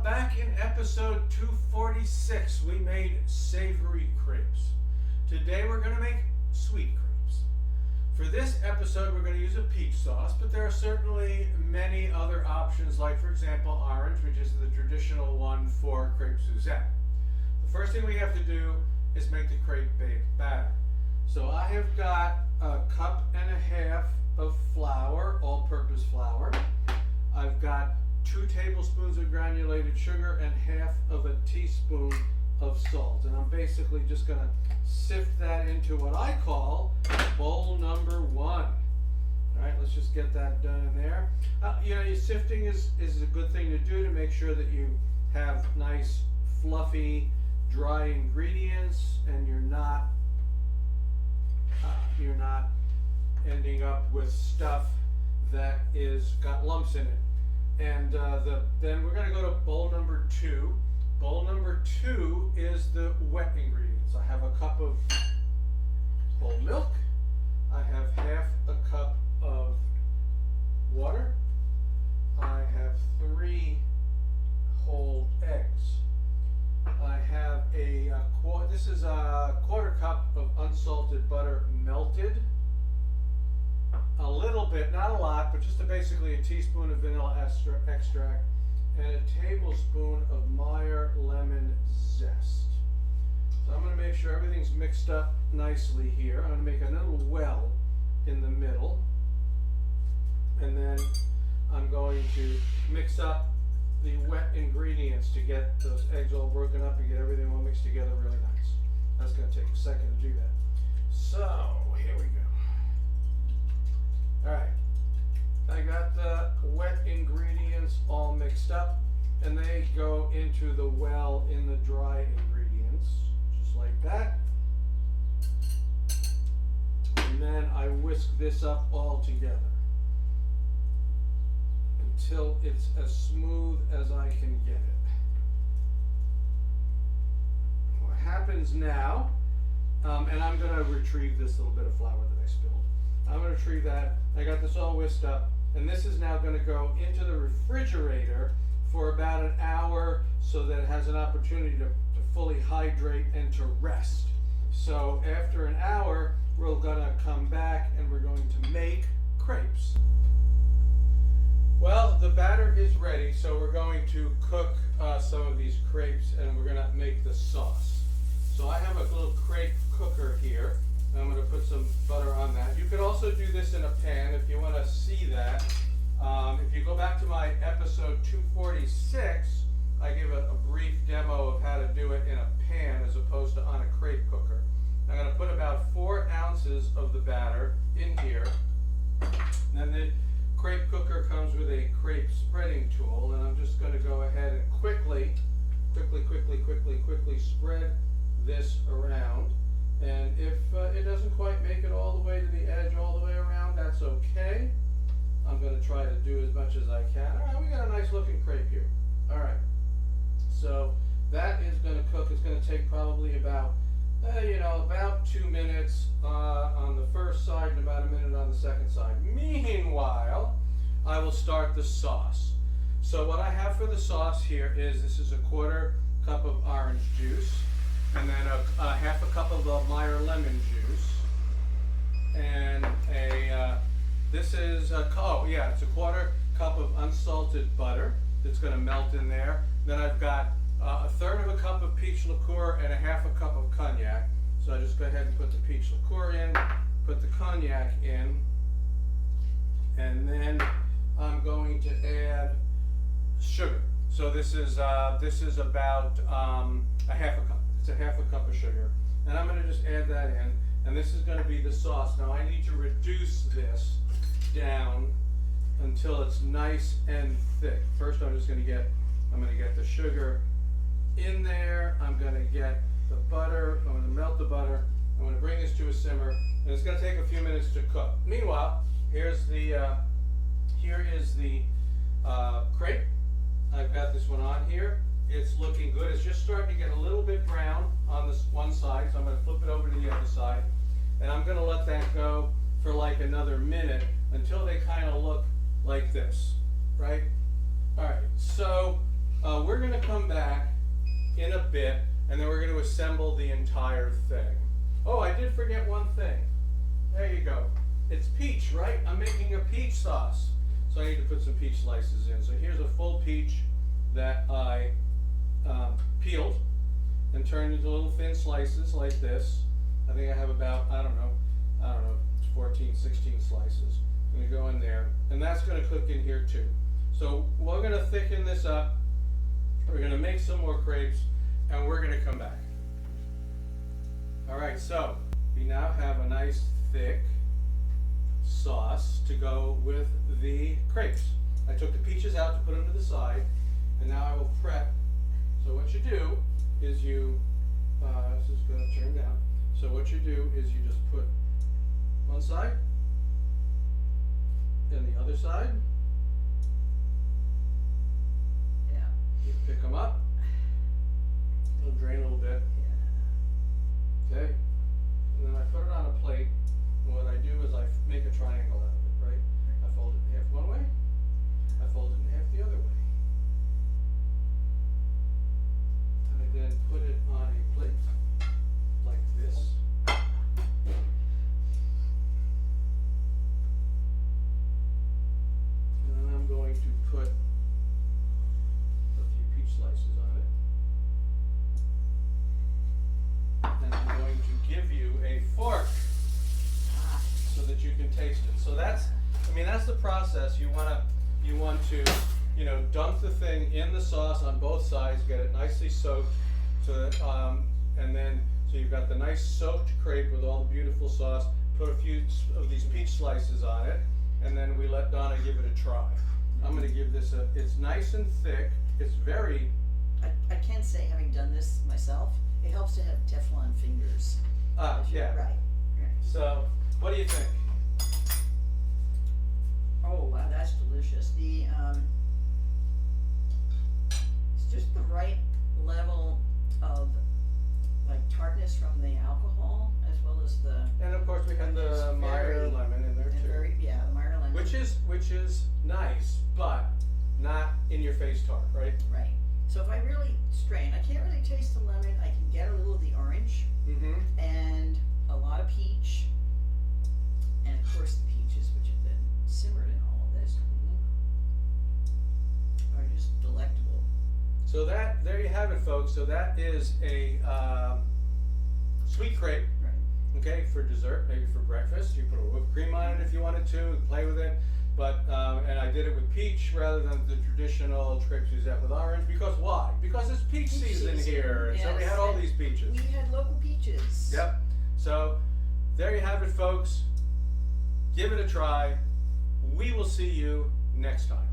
Back in episode 246, we made savory crepes. Today we're going to make sweet crepes. For this episode, we're going to use a peach sauce, but there are certainly many other options, like, for example, orange, which is the traditional one for crepe suzette. The first thing we have to do is make the crepe batter. So I have got a cup and a half of flour, all-purpose flour. I've got 2 tablespoons of granulated sugar and half of a teaspoon of salt. And I'm basically just going to sift that into what I call bowl number 1. All right, let's just get that done in there. Your sifting is a good thing to do to make sure that you have nice, fluffy, dry ingredients, and you're not ending up with stuff that is got lumps in it. And then we're going to go to bowl number 2. Bowl number 2 is the wet ingredients. I have a cup of whole milk. I have half a cup of water. I have 3 whole eggs. I have this is a quarter cup of unsalted butter melted. A little bit, not a lot, but just basically a teaspoon of vanilla extract and a tablespoon of Meyer lemon zest. So I'm going to make sure everything's mixed up nicely here. I'm going to make a little well in the middle, and then I'm going to mix up the wet ingredients to get those eggs all broken up and get everything all mixed together really nice. That's going to take a second to do that. So here we go. Alright, I got the wet ingredients all mixed up, and they go into the well in the dry ingredients, just like that. And then I whisk this up all together until it's as smooth as I can get it. What happens now, and I'm going to retrieve this little bit of flour that I spilled. I'm going to retrieve that. I got this all whisked up, and this is now going to go into the refrigerator for about an hour so that it has an opportunity to fully hydrate and to rest. So after an hour, we're going to come back and we're going to make crepes. Well, the batter is ready, so we're going to cook some of these crepes, and we're going to make the sauce. So I have a little crepe cooker here. I'm going to put some butter on that. You could also do this in a pan if you want to see that. If you go back to my episode 246, I give a brief demo of how to do it in a pan as opposed to on a crepe cooker. I'm going to put about 4 ounces of the batter in here. And then the crepe cooker comes with a crepe spreading tool, and I'm just going to go ahead and quickly spread this around. And if it doesn't quite make it all the way to the edge, all the way around, that's okay. I'm going to try to do as much as I can. All right, we got a nice looking crepe here. All right, so that is going to cook. It's going to take probably about 2 minutes on the first side and about a minute on the second side. Meanwhile, I will start the sauce. So what I have for the sauce here is, this is a quarter cup of orange juice, and then a half a cup of Meyer lemon juice, and it's a quarter cup of unsalted butter that's going to melt in there. Then I've got a third of a cup of peach liqueur and a half a cup of cognac. So I just go ahead and put the peach liqueur in, put the cognac in, and then I'm going to add sugar. So this is about a half a cup. It's a half a cup of sugar, and I'm going to just add that in, and this is going to be the sauce. Now I need to reduce this down until it's nice and thick. First, I'm going to get the sugar in there. I'm going to get the butter. I'm going to melt the butter. I'm going to bring this to a simmer, and it's going to take a few minutes to cook. Meanwhile, here is the crepe. I've got this one on here. It's looking good. It's just starting to get a little bit brown on this one side, so I'm going to flip it over to the other side, and I'm going to let that go for like another minute until they kind of look like this, right? All right, so So we're gonna come back in a bit, and then we're gonna assemble the entire thing. Oh, I did forget one thing. There you go. It's peach, right? I'm making a peach sauce. So I need to put some peach slices in. So here's a full peach that I peeled and turned into little thin slices like this. I think I have about, I don't know, 14, 16 slices. I'm gonna go in there, and that's gonna cook in here too. So we're gonna thicken this up. We're gonna make some more crepes, and we're gonna come back. All right, so we now have a nice thick sauce to go with the crepes. I took the peaches out to put them to the side, and now I will prep. So what you do is you, this is going to turn down. So what you do is you just put one side, then the other side. Yeah. You pick them up. It'll drain a little bit. Yeah. Okay. And then I put it on a plate. And what I do is I make a triangle out of it, right? I fold it in half one way. I fold it in half the other way. And I then put it on a plate like this. And then I'm going to put a few peach slices on it. And I'm going to give you a fork so that you can taste it. So that's, I mean, that's the process. You want to, you know, dunk the thing in the sauce on both sides, get it nicely soaked, so that, and then so you've got the nice soaked crepe with all the beautiful sauce. Put a few of these peach slices on it, and then we let Donna give it a try. I'm going to give this a. It's nice and thick. It's very. I can say, having done this myself, it helps to have Teflon fingers. Yeah. Right. Right. So, what do you think? Oh wow, that's delicious. It's just the right level of like tartness from the alcohol, as well as the. And of course we had the Meyer lemon in there too. The Meyer lemon. Which is nice, but not in your face tart, right? Right. So if I really strain, I can't really taste the lemon. I can get a little of the orange Mm-hmm. and a lot of peach, and of course the peaches, which have been simmered in all of this, are just delectable. So there you have it, folks. So that is a sweet crepe. Right. Okay, for dessert, maybe for breakfast. You put a whipped cream on it if you wanted to, play with it. But, and I did it with peach rather than the traditional crepe suzette with orange. Because why? Because it's peach season here. And so we yes, had all and these peaches. We had local peaches. Yep. So there you have it, folks. Give it a try. We will see you next time.